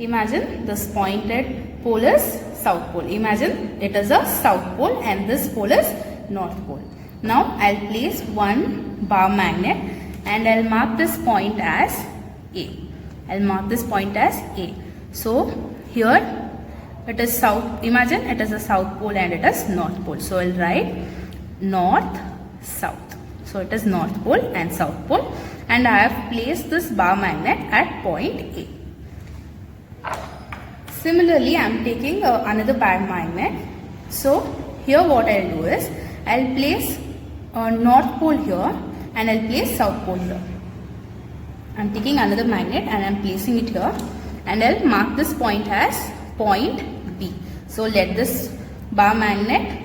Imagine this pointed pole is south pole. Imagine it is a south pole and this pole is north pole. Now I'll place one bar magnet and I'll mark this point as A. I'll mark this point as A. So here it is south. Imagine it is a south pole and it is north pole. So I'll write north, south. So it is north pole and south pole, and I have placed this bar magnet at point A. Similarly, I am taking another bar magnet. So here what I'll do is I'll place north pole here and I'll place south pole here. I'm taking another magnet and I'm placing it here, and I'll mark this point as point B. So let this bar magnet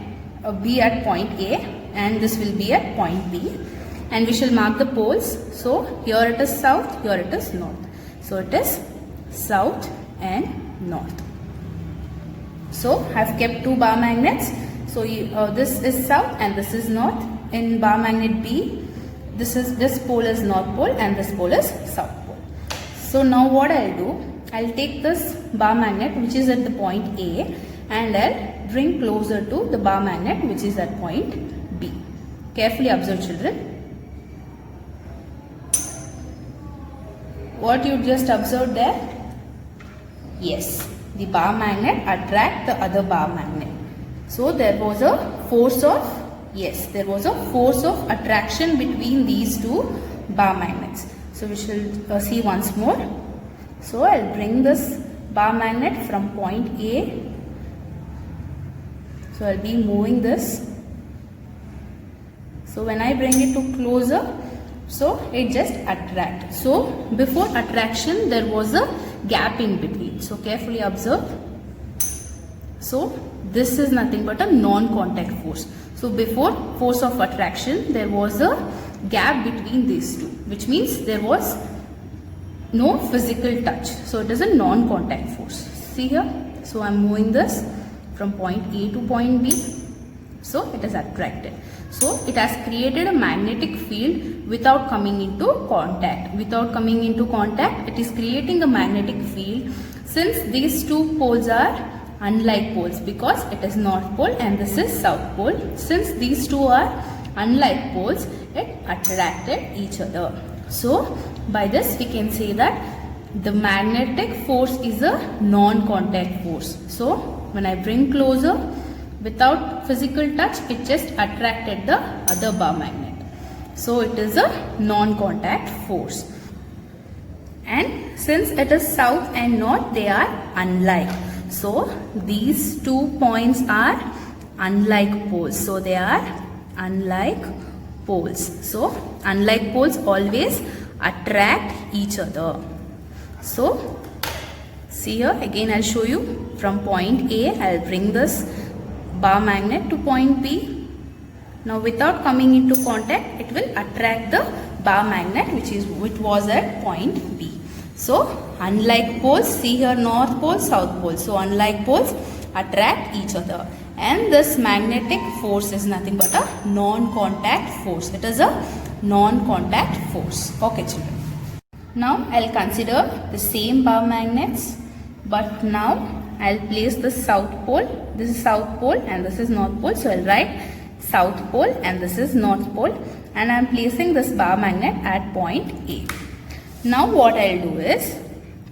be at point A and this will be at point B, and we shall mark the poles. So here it is south, here it is north. So it is south and north. So I have kept two bar magnets. So this is south and this is north. In bar magnet B, this pole is north pole and this pole is south pole. So now what I'll do, I'll take this bar magnet which is at the point A and I'll bring closer to the bar magnet which is at point B. Carefully observe, children. What you just observed there? Yes, the bar magnet attract the other bar magnet. So there was a force of, yes, there was a force of attraction between these two bar magnets. So we shall see once more. So I'll bring this bar magnet from point A. So I'll be moving this. So when I bring it to closer, so it just attracts. So before attraction there was a gap in between. So carefully observe. So this is nothing but a non-contact force. So before force of attraction there was a gap between these two, which means there was no physical touch. So it is a non-contact force. See here. So I'm moving this from point A to point B. So it is attracted. So it has created a magnetic field without coming into contact. Without coming into contact, it is creating a magnetic field, since these two poles are unlike poles, because it is north pole and this is south pole. Since these two are unlike poles, it attracted each other. So by this we can say that the magnetic force is a non-contact force. So when I bring closer, without physical touch, it just attracted the other bar magnet. So it is a non-contact force. And since it is south and north, they are unlike. So these 2 points are unlike poles. So they are unlike poles. So unlike poles always attract each other. So see here, again I'll show you. From point A, I'll bring this bar magnet to point B. Now without coming into contact, it will attract the bar magnet which was at point B. So unlike poles, see here, north pole, south pole. So unlike poles attract each other, and this magnetic force is nothing but a non-contact force. It is a non-contact force. Okay, children. Now I'll consider the same bar magnets, but now I'll place the south pole. This is south pole and this is north pole. So I'll write south pole and this is north pole, and I'm placing this bar magnet at point A. Now what I'll do is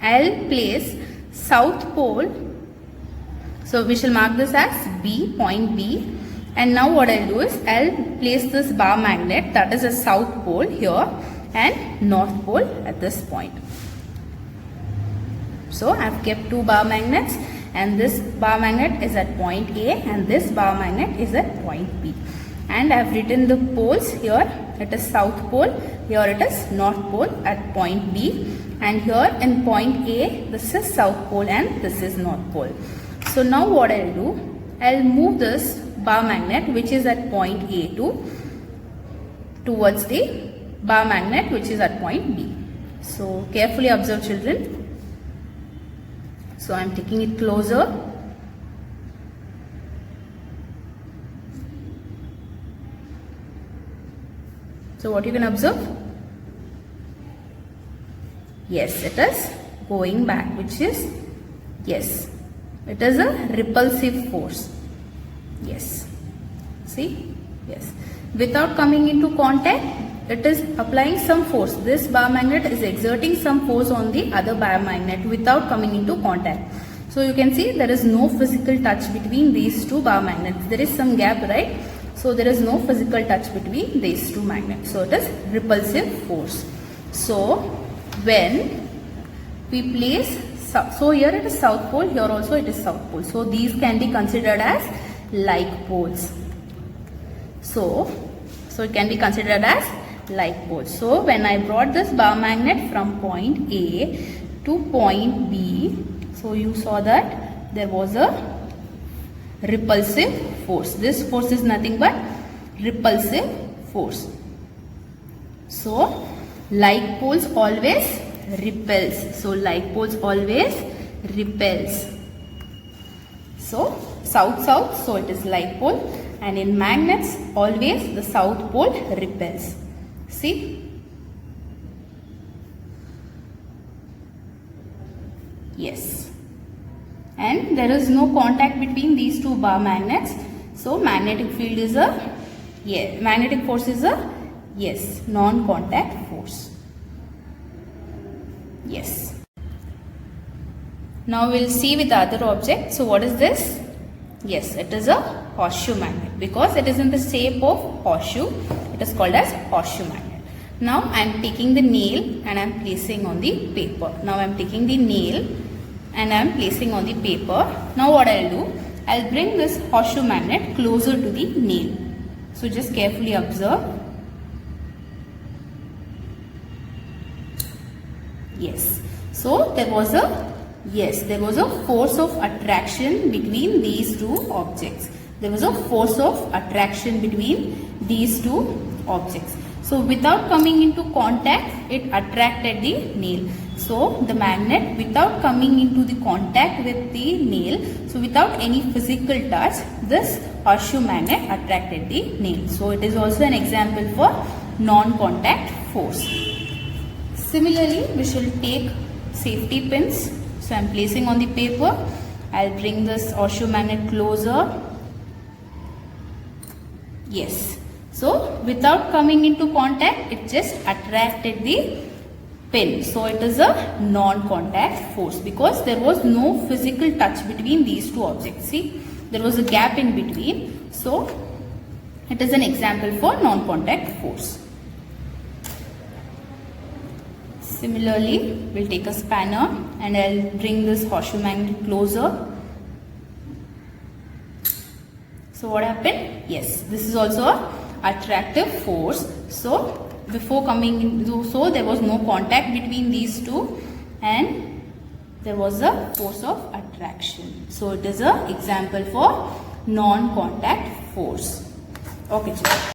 I'll place south pole. So we shall mark this as B, point B. And now what I'll do is I'll place this bar magnet, that is a south pole here, and north pole at this point. So I've kept 2 bar magnets, and this bar magnet is at point A and this bar magnet is at point B. And I've written the poles here. It is south pole, here it is north pole at point B, and here in point A this is south pole and this is north pole. So now what I'll do, I'll move this bar magnet which is at point A towards the bar magnet which is at point B. So carefully observe, children. So I'm taking it closer. So what you can observe? Yes, it is going back, which is Yes, it is a repulsive force. Yes, see, yes, without coming into contact, it is applying some force. This bar magnet is exerting some force on the other bar magnet without coming into contact. So you can see there is no physical touch between these two bar magnets. There is some gap, right? So there is no physical touch between these two magnets. So it is repulsive force. So when we place, so here it is south pole, here also it is south pole. So these can be considered as like poles. So it can be considered as like poles. So when I brought this bar magnet from point A to point B, so you saw that there was a repulsive force. This force is nothing but repulsive force. So like poles always repels. So like poles always repels. So south, so it is like pole, and in magnets always the south pole repels. See? Yes. And there is no contact between these two bar magnets. So magnetic field is a, yes, magnetic force is a, yes, non-contact force. Yes. Now we will see with the other object. So what is this? Yes, it is a horseshoe magnet because it is in the shape of horseshoe. It is called as horseshoe magnet. Now I am taking the nail and I am placing on the paper. Now I am taking the nail and I am placing on the paper. Now what I will do, I will bring this horseshoe magnet closer to the nail. So just carefully observe. Yes. So there was a, yes, there was a force of attraction between these two objects. There was a force of attraction between these two objects. So without coming into contact, it attracted the nail. So the magnet, without coming into the contact with the nail, so without any physical touch, this horseshoe magnet attracted the nail. So it is also an example for non-contact force. Similarly, we shall take safety pins. So I am placing on the paper. I will bring this horseshoe magnet closer. Yes. So without coming into contact, it just attracted the pin. So it is a non-contact force because there was no physical touch between these two objects. See, there was a gap in between. So it is an example for non-contact force. Similarly, we will take a spanner and I will bring this horseshoe magnet closer. So what happened? Yes, this is also a attractive force. So before coming into, so there was no contact between these two and there was a force of attraction. So it is an example for non-contact force. Okay, children.